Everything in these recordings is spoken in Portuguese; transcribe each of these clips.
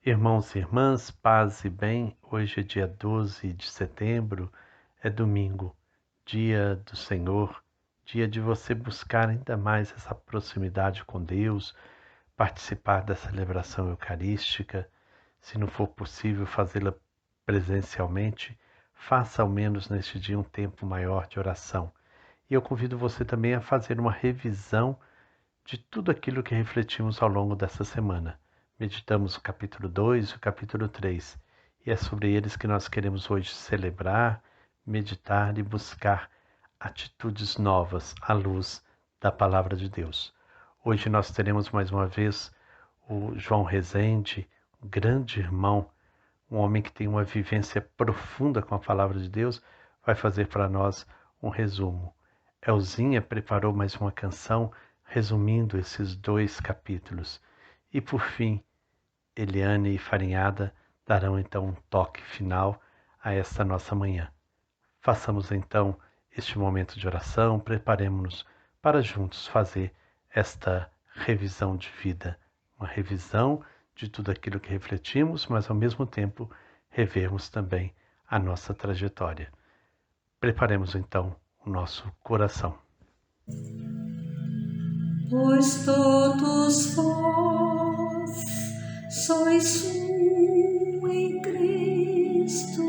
Irmãos e irmãs, paz e bem, hoje é dia 12 de setembro, é domingo, dia do Senhor, dia de você buscar ainda mais essa proximidade com Deus, participar da celebração eucarística, se não for possível fazê-la presencialmente, faça ao menos neste dia um tempo maior de oração. E eu convido você também a fazer uma revisão de tudo aquilo que refletimos ao longo dessa semana. Meditamos o capítulo 2 e o capítulo 3, e é sobre eles que nós queremos hoje celebrar, meditar e buscar atitudes novas à luz da Palavra de Deus. Hoje nós teremos mais uma vez o João Rezende, um grande irmão, um homem que tem uma vivência profunda com a Palavra de Deus, vai fazer para nós um resumo. Elzinha preparou mais uma canção resumindo esses 2 capítulos. E por fim, Eliane e Farinhada darão então um toque final a esta nossa manhã. Façamos então este momento de oração, preparemos-nos para juntos fazer esta revisão de vida, uma revisão de tudo aquilo que refletimos, mas ao mesmo tempo revermos também a nossa trajetória. Preparemos então o nosso coração. Pois todos vós sois um em Cristo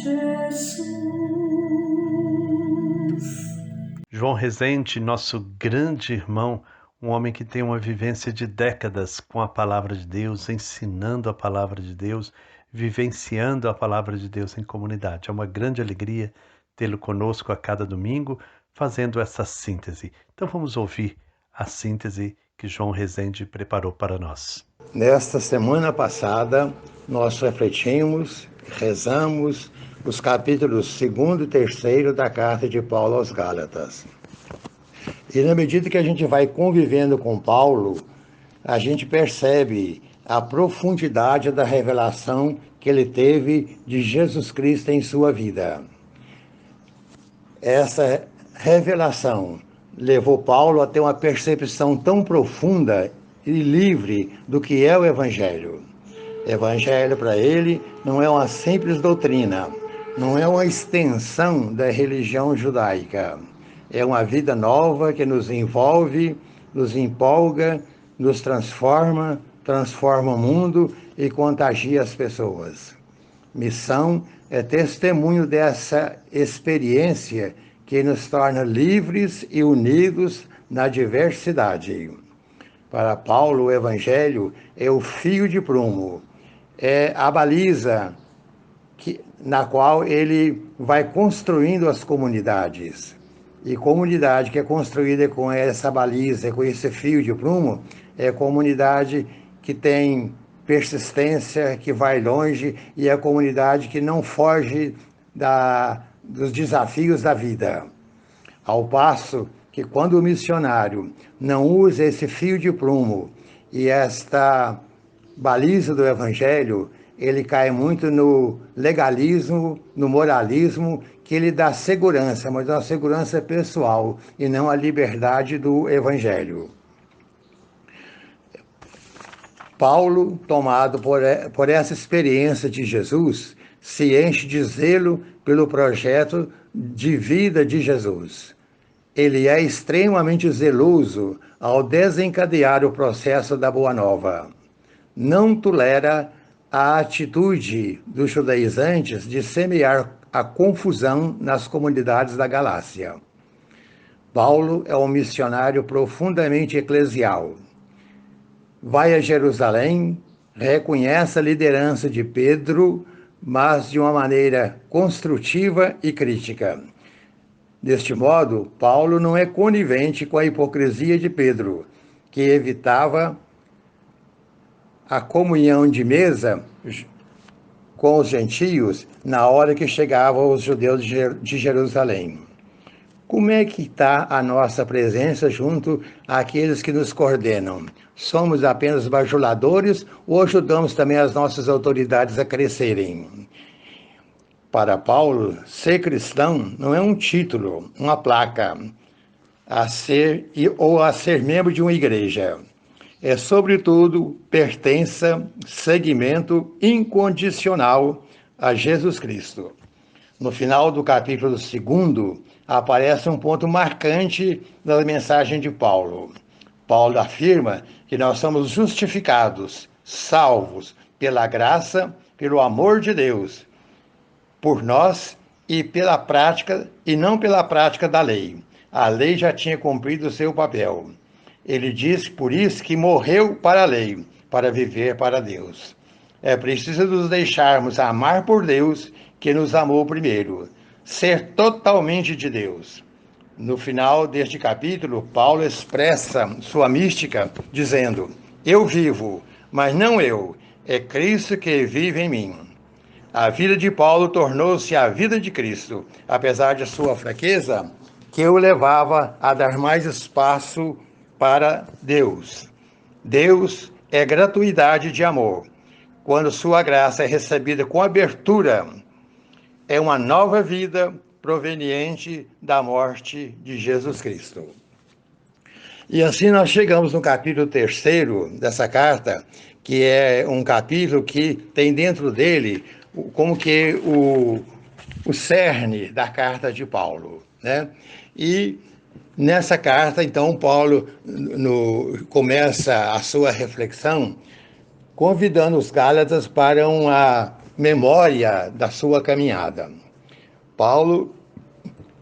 Jesus. João Rezende, nosso grande irmão, um homem que tem uma vivência de décadas com a Palavra de Deus, ensinando a Palavra de Deus, vivenciando a Palavra de Deus em comunidade. É uma grande alegria tê-lo conosco a cada domingo, fazendo essa síntese. Então vamos ouvir a síntese que João Rezende preparou para nós. Nesta semana passada, nós refletimos, rezamos os capítulos 2º e 3º da carta de Paulo aos Gálatas. E na medida que a gente vai convivendo com Paulo, a gente percebe a profundidade da revelação que ele teve de Jesus Cristo em sua vida. Essa revelação levou Paulo a ter uma percepção tão profunda e livre do que é o Evangelho. Evangelho para ele não é uma simples doutrina, não é uma extensão da religião judaica. É uma vida nova que nos envolve, nos empolga, nos transforma o mundo e contagia as pessoas. Missão é testemunho dessa experiência que nos torna livres e unidos na diversidade. Para Paulo, o Evangelho é o fio de prumo, é a baliza na qual ele vai construindo as comunidades. E comunidade que é construída com essa baliza, com esse fio de prumo, é comunidade que tem persistência, que vai longe, e é a comunidade que não foge dos desafios da vida. Ao passo que quando o missionário não usa esse fio de prumo e esta baliza do Evangelho, ele cai muito no legalismo, no moralismo, que ele dá segurança, mas uma segurança pessoal e não a liberdade do Evangelho. Paulo, tomado por essa experiência de Jesus, se enche de zelo pelo projeto de vida de Jesus. Ele é extremamente zeloso ao desencadear o processo da Boa Nova. Não tolera a atitude dos judaizantes de semear a confusão nas comunidades da Galácia. Paulo é um missionário profundamente eclesial. Vai a Jerusalém, reconhece a liderança de Pedro, mas de uma maneira construtiva e crítica. Deste modo, Paulo não é conivente com a hipocrisia de Pedro, que evitava a comunhão de mesa com os gentios na hora que chegavam os judeus de Jerusalém. Como é que está a nossa presença junto àqueles que nos coordenam? Somos apenas bajuladores ou ajudamos também as nossas autoridades a crescerem? Para Paulo, ser cristão não é um título, uma placa, a ser membro de uma igreja. é, sobretudo, pertença, seguimento incondicional a Jesus Cristo. No final do capítulo 2, aparece um ponto marcante da mensagem de Paulo. Paulo afirma que nós somos justificados, salvos pela graça, pelo amor de Deus, por nós e pela prática, e não pela prática da lei. A lei já tinha cumprido o seu papel. Ele diz, por isso, que morreu para a lei, para viver para Deus. É preciso nos deixarmos amar por Deus, que nos amou primeiro. Ser totalmente de Deus. No final deste capítulo, Paulo expressa sua mística, dizendo: eu vivo, mas não eu, é Cristo que vive em mim. A vida de Paulo tornou-se a vida de Cristo, apesar de sua fraqueza, que o levava a dar mais espaço para Deus. Deus é gratuidade de amor. Quando sua graça é recebida com abertura, é uma nova vida proveniente da morte de Jesus Cristo. E assim nós chegamos no capítulo 3 dessa carta, que é um capítulo que tem dentro dele como que o cerne da carta de Paulo, né? E nessa carta, então, Paulo começa a sua reflexão convidando os Gálatas para uma memória da sua caminhada. Paulo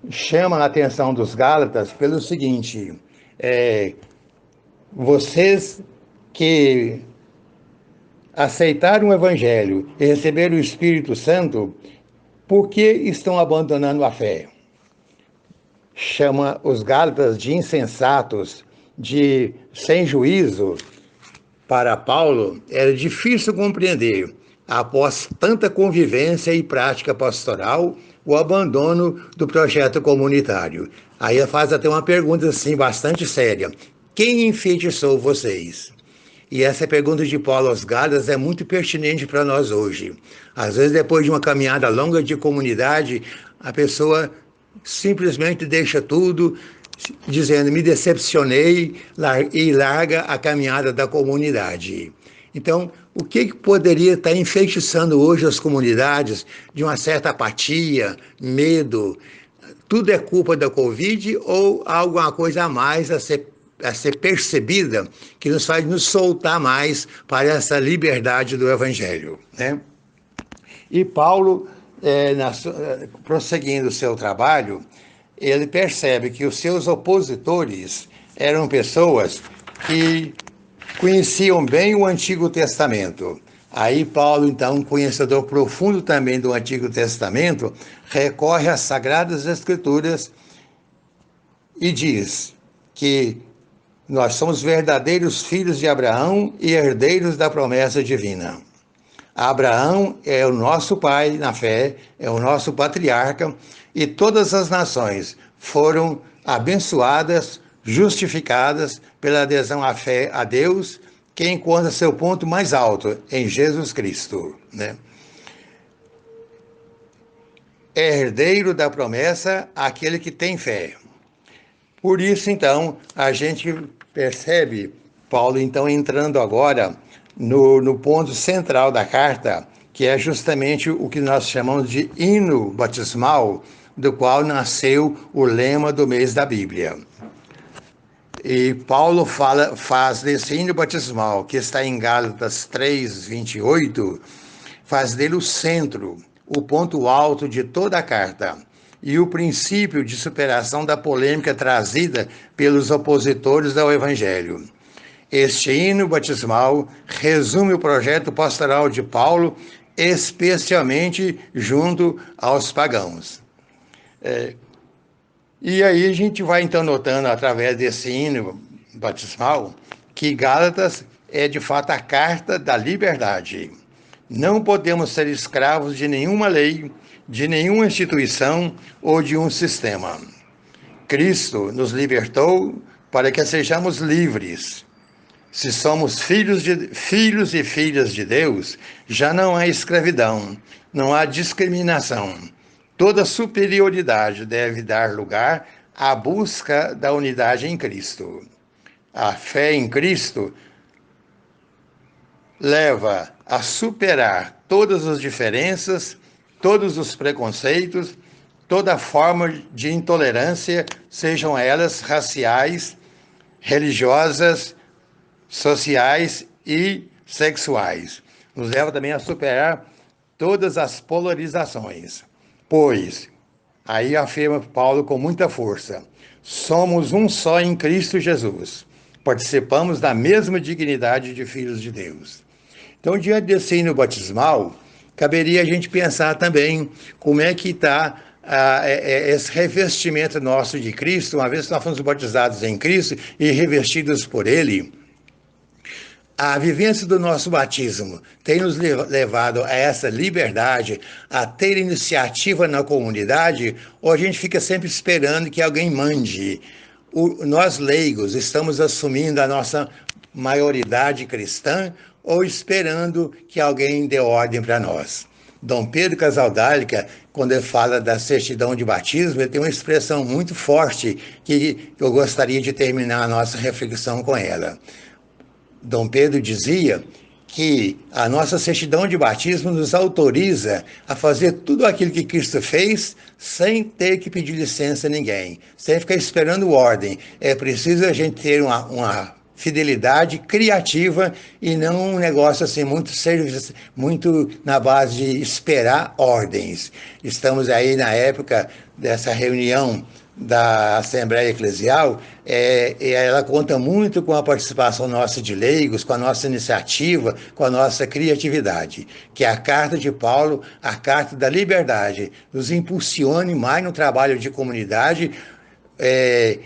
chama a atenção dos Gálatas pelo seguinte: vocês que aceitaram o Evangelho e receberam o Espírito Santo, por que estão abandonando a fé? Chama os Gálatas de insensatos, de sem juízo. Para Paulo, era difícil compreender, após tanta convivência e prática pastoral, o abandono do projeto comunitário. Aí faz até uma pergunta assim, bastante séria: quem enfeitiçou vocês? E essa pergunta de Paulo aos Gálatas é muito pertinente para nós hoje. Às vezes, depois de uma caminhada longa de comunidade, a pessoa simplesmente deixa tudo, dizendo: me decepcionei, e larga a caminhada da comunidade. Então, o que poderia estar enfeitiçando hoje as comunidades de uma certa apatia, medo? Tudo é culpa da Covid ou há alguma coisa a mais a ser percebida que nos faz nos soltar mais para essa liberdade do Evangelho, né? E Paulo, prosseguindo o seu trabalho, ele percebe que os seus opositores eram pessoas que conheciam bem o Antigo Testamento. Aí Paulo, então, conhecedor profundo também do Antigo Testamento, recorre às Sagradas Escrituras e diz que nós somos verdadeiros filhos de Abraão e herdeiros da promessa divina. Abraão é o nosso pai na fé, é o nosso patriarca, e todas as nações foram abençoadas, justificadas pela adesão à fé a Deus, que encontra seu ponto mais alto em Jesus Cristo, né? É herdeiro da promessa aquele que tem fé. Por isso, então, a gente percebe Paulo, então, entrando agora no ponto central da carta, que é justamente o que nós chamamos de hino batismal, do qual nasceu o lema do mês da Bíblia. E Paulo faz desse hino batismal, que está em Gálatas 3:28, faz dele o centro, o ponto alto de toda a carta, e o princípio de superação da polêmica trazida pelos opositores ao Evangelho. Este hino batismal resume o projeto pastoral de Paulo, especialmente junto aos pagãos. E aí a gente vai então notando, através desse hino batismal, que Gálatas é de fato a carta da liberdade. Não podemos ser escravos de nenhuma lei, de nenhuma instituição ou de um sistema. Cristo nos libertou para que sejamos livres. Se somos filhos e filhas de Deus, já não há escravidão, não há discriminação. Toda superioridade deve dar lugar à busca da unidade em Cristo. A fé em Cristo leva a superar todas as diferenças, todos os preconceitos, toda forma de intolerância, sejam elas raciais, religiosas, sociais e sexuais. Nos leva também a superar todas as polarizações. Pois, aí afirma Paulo com muita força, somos um só em Cristo Jesus. Participamos da mesma dignidade de filhos de Deus. Então, diante desse hino batismal, caberia a gente pensar também como é que está esse revestimento nosso de Cristo, uma vez que nós fomos batizados em Cristo e revestidos por Ele. A vivência do nosso batismo tem nos levado a essa liberdade, a ter iniciativa na comunidade, ou a gente fica sempre esperando que alguém mande? Nós leigos estamos assumindo a nossa maioridade cristã ou esperando que alguém dê ordem para nós? Dom Pedro Casaldálica, quando ele fala da certidão de batismo, ele tem uma expressão muito forte que eu gostaria de terminar a nossa reflexão com ela. Dom Pedro dizia que a nossa certidão de batismo nos autoriza a fazer tudo aquilo que Cristo fez sem ter que pedir licença a ninguém, sem ficar esperando ordem. É preciso a gente ter uma fidelidade criativa e não um negócio assim muito na base de esperar ordens. Estamos aí na época dessa reunião da Assembleia Eclesial, ela conta muito com a participação nossa de leigos, com a nossa iniciativa, com a nossa criatividade, que a Carta de Paulo, a Carta da Liberdade, nos impulsione mais no trabalho de comunidade,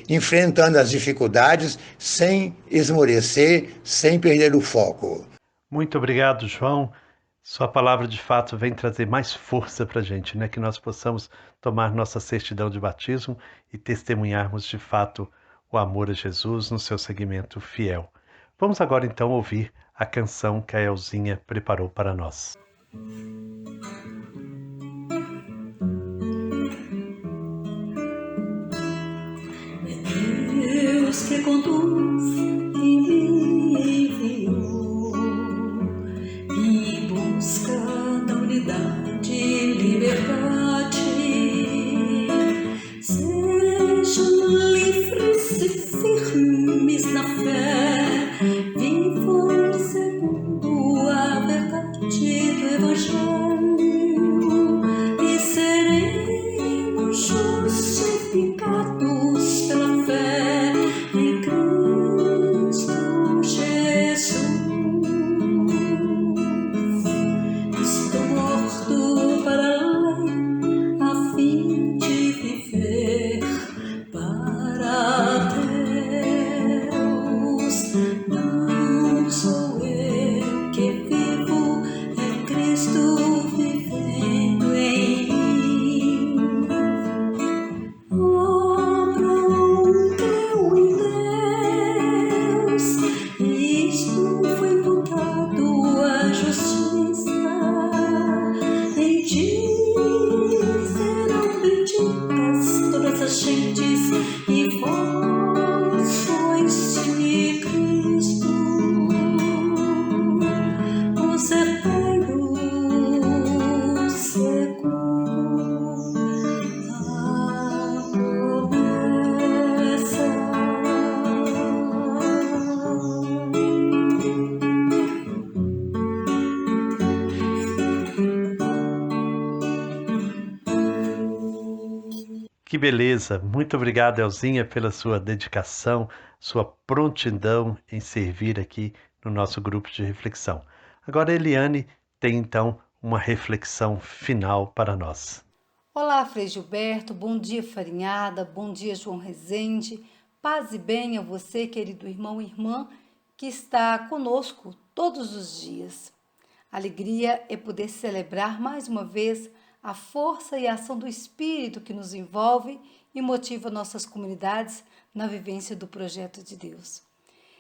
enfrentando as dificuldades sem esmorecer, sem perder o foco. Muito obrigado, João. Sua palavra, de fato, vem trazer mais força para a gente, né? Que nós possamos tomar nossa certidão de batismo e testemunharmos, de fato, o amor a Jesus no seu seguimento fiel. Vamos agora, então, ouvir a canção que a Elzinha preparou para nós. Deus que conduz e me enviou em busca da unidade e liberdade. Sejam livres e firmes na fé, vivam segundo a verdade do Evangelho e seremos justificados pela fé em Cristo Jesus. Estou morto para a lei, a fim de viver para Deus. Não sou eu que vivo, é Cristo vivendo em mim. Abraão creu em Deus, isto foi imputado à justiça. Em ti serão benditas todas as gentes, e vós sois de Cristo, os herdeiros segundo a promessa. Que beleza! Muito obrigado, Elzinha, pela sua dedicação, sua prontidão em servir aqui no nosso grupo de reflexão. Agora, Eliane tem, então, uma reflexão final para nós. Olá, Frei Gilberto, bom dia, Farinhada, bom dia, João Rezende. Paz e bem a você, querido irmão e irmã, que está conosco todos os dias. Alegria é poder celebrar mais uma vez a força e a ação do Espírito que nos envolve e motiva nossas comunidades na vivência do projeto de Deus.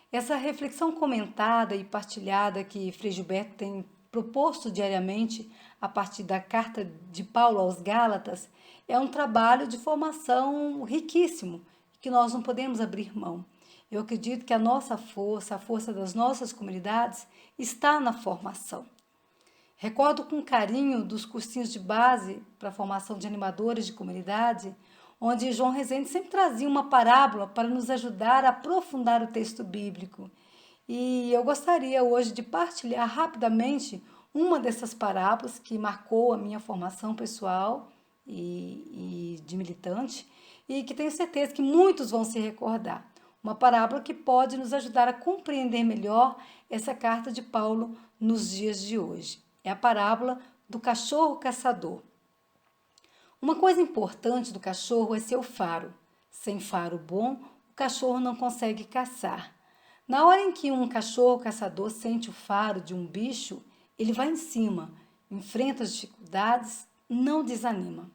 Essa reflexão comentada e partilhada que Frei Gilberto tem proposto diariamente a partir da carta de Paulo aos Gálatas é um trabalho de formação riquíssimo que nós não podemos abrir mão. Eu acredito que a nossa força, a força das nossas comunidades, está na formação. Recordo com carinho dos cursinhos de base para a formação de animadores de comunidade, onde João Rezende sempre trazia uma parábola para nos ajudar a aprofundar o texto bíblico. E eu gostaria hoje de partilhar rapidamente uma dessas parábolas que marcou a minha formação pessoal e de militante, e que tenho certeza que muitos vão se recordar. Uma parábola que pode nos ajudar a compreender melhor essa carta de Paulo nos dias de hoje. É a parábola do cachorro caçador. Uma coisa importante do cachorro é seu faro. Sem faro bom, o cachorro não consegue caçar. Na hora em que um cachorro caçador sente o faro de um bicho, ele vai em cima, enfrenta as dificuldades, não desanima.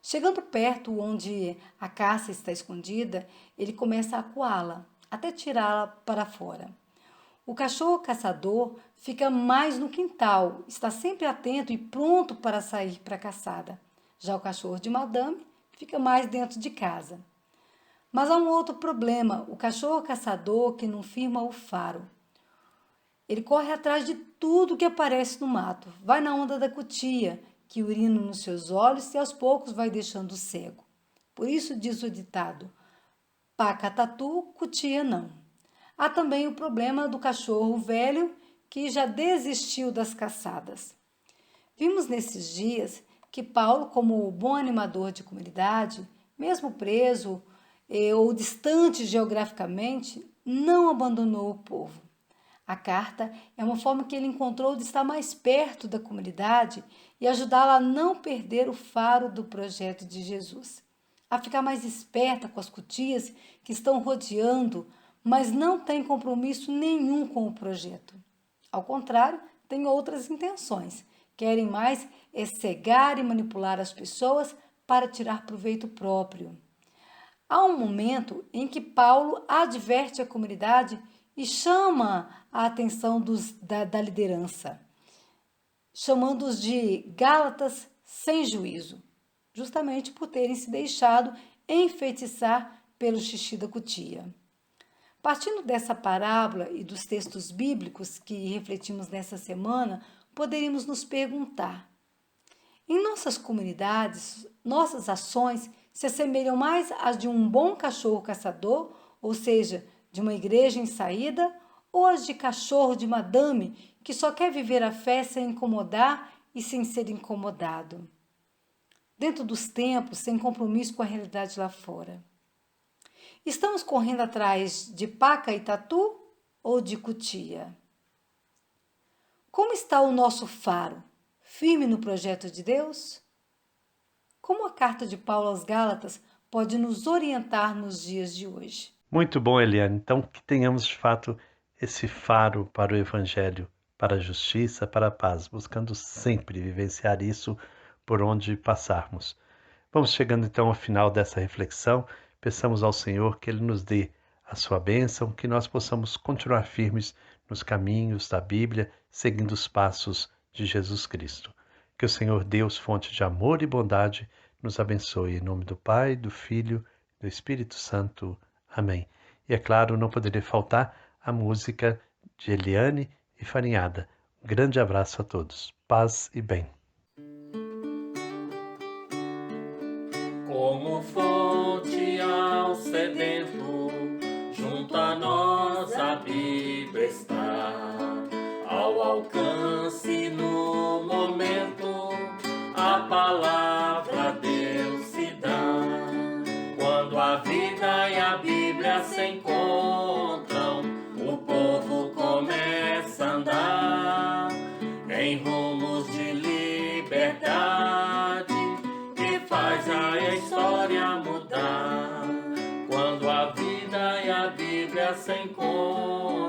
Chegando perto onde a caça está escondida, ele começa a acuá-la, até tirá-la para fora. O cachorro caçador fica mais no quintal, está sempre atento e pronto para sair para a caçada. Já o cachorro de madame fica mais dentro de casa. Mas há um outro problema, o cachorro caçador que não firma o faro. Ele corre atrás de tudo que aparece no mato, vai na onda da cutia, que urina nos seus olhos e aos poucos vai deixando cego. Por isso diz o ditado, paca tatu, cutia não. Há também o problema do cachorro velho que já desistiu das caçadas. Vimos nesses dias que Paulo, como bom animador de comunidade, mesmo preso ou distante geograficamente, não abandonou o povo. A carta é uma forma que ele encontrou de estar mais perto da comunidade e ajudá-la a não perder o faro do projeto de Jesus, a ficar mais esperta com as cutias que estão rodeando, mas não tem compromisso nenhum com o projeto. Ao contrário, tem outras intenções. Querem mais cegar e manipular as pessoas para tirar proveito próprio. Há um momento em que Paulo adverte a comunidade e chama a atenção da liderança, chamando-os de Gálatas sem juízo, justamente por terem se deixado enfeitiçar pelo xixi da cutia. Partindo dessa parábola e dos textos bíblicos que refletimos nessa semana, poderíamos nos perguntar: em nossas comunidades, nossas ações se assemelham mais às de um bom cachorro caçador, ou seja, de uma igreja em saída, ou as de cachorro de madame que só quer viver a fé sem incomodar e sem ser incomodado? Dentro dos tempos, sem compromisso com a realidade lá fora. Estamos correndo atrás de paca e tatu ou de cutia? Como está o nosso faro? Firme no projeto de Deus? Como a carta de Paulo aos Gálatas pode nos orientar nos dias de hoje? Muito bom, Eliane. Então, que tenhamos de fato esse faro para o Evangelho, para a justiça, para a paz, buscando sempre vivenciar isso por onde passarmos. Vamos chegando então ao final dessa reflexão. Peçamos ao Senhor que Ele nos dê a sua bênção, que nós possamos continuar firmes nos caminhos da Bíblia, seguindo os passos de Jesus Cristo. Que o Senhor Deus, fonte de amor e bondade, nos abençoe. Em nome do Pai, do Filho e do Espírito Santo. Amém. E é claro, não poderia faltar a música de Eliane e Farinhada. Um grande abraço a todos. Paz e bem. Como fonte ao sedento, junto a nós a Bíblia está, ao alcance no momento, a palavra Deus se dá. Quando a vida e a Bíblia se encontram, o povo começa a andar em rumos de liberdade, faz a história mudar. Quando a vida e a Bíblia se encontram,